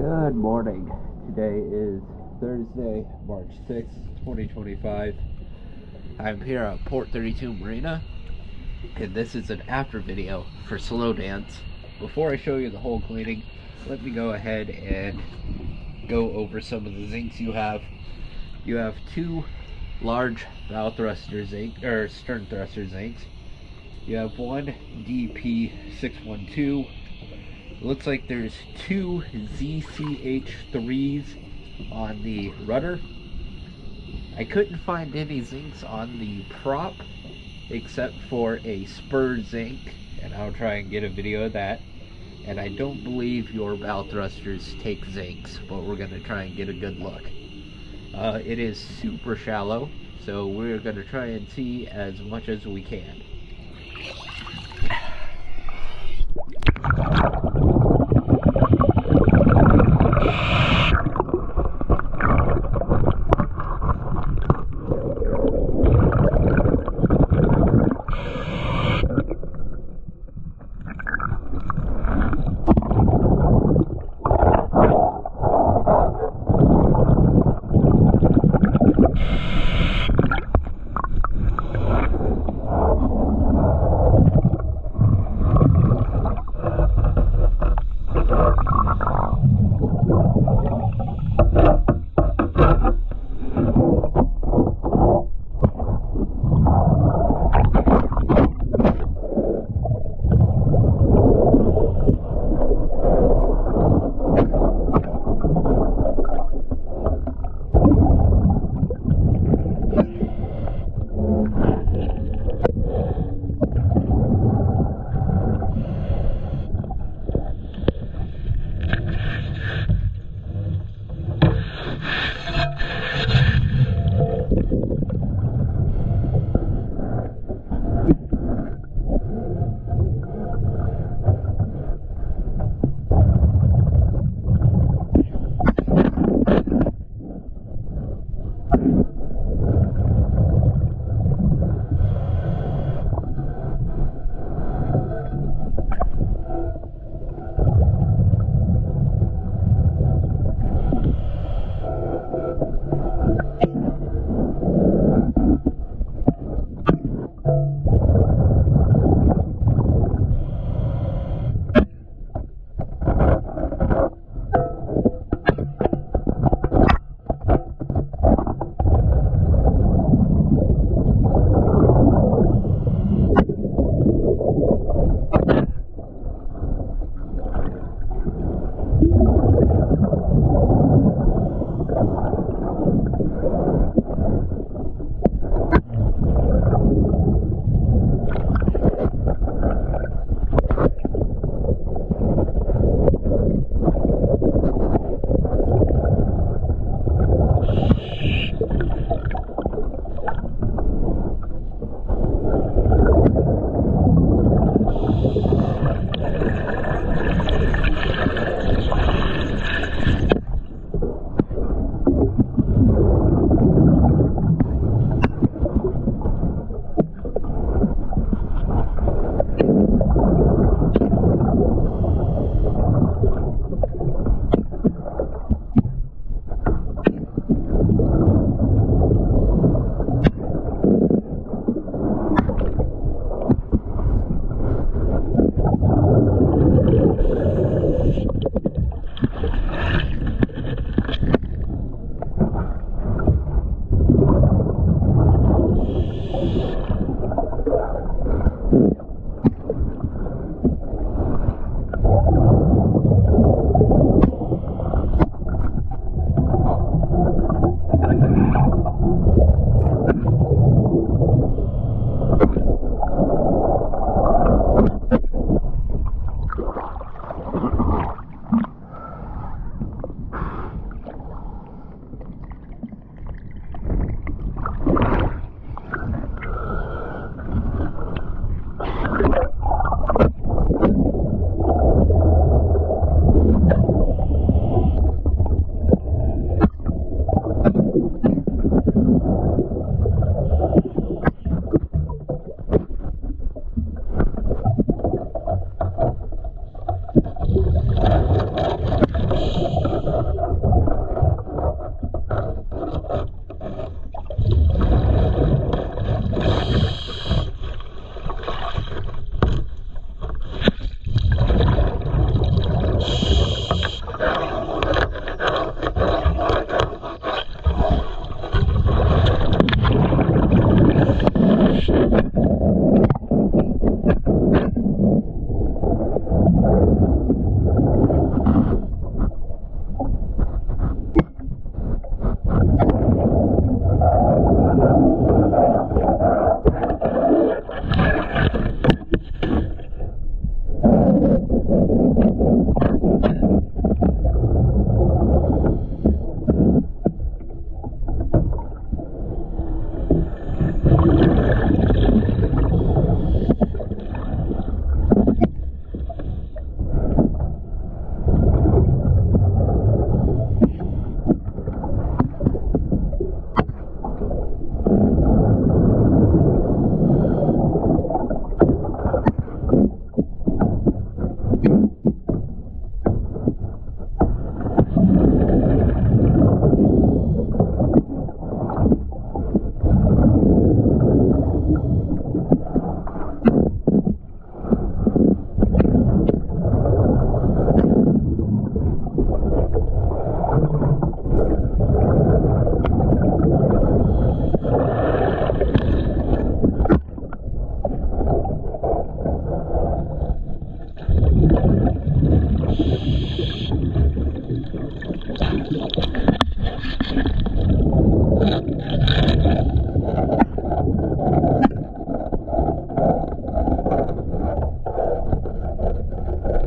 Good morning. Today is Thursday, March 6th, 2025. I'm here at Port 32 Marina, and this is an after video for Slow Dance. Before I show you the whole cleaning, let me go ahead and go over some of the zincs you have. You have two large bow thruster zinc, or stern thruster zincs. You have one DP612. It looks like there's two ZCH3s on the rudder. I couldn't find any zincs on the prop except for a spur zinc, and I'll try and get a video of that. And I don't believe your bow thrusters take zincs, but we're going to try and get a good look. It is super shallow, so we're going to try and see as much as we can.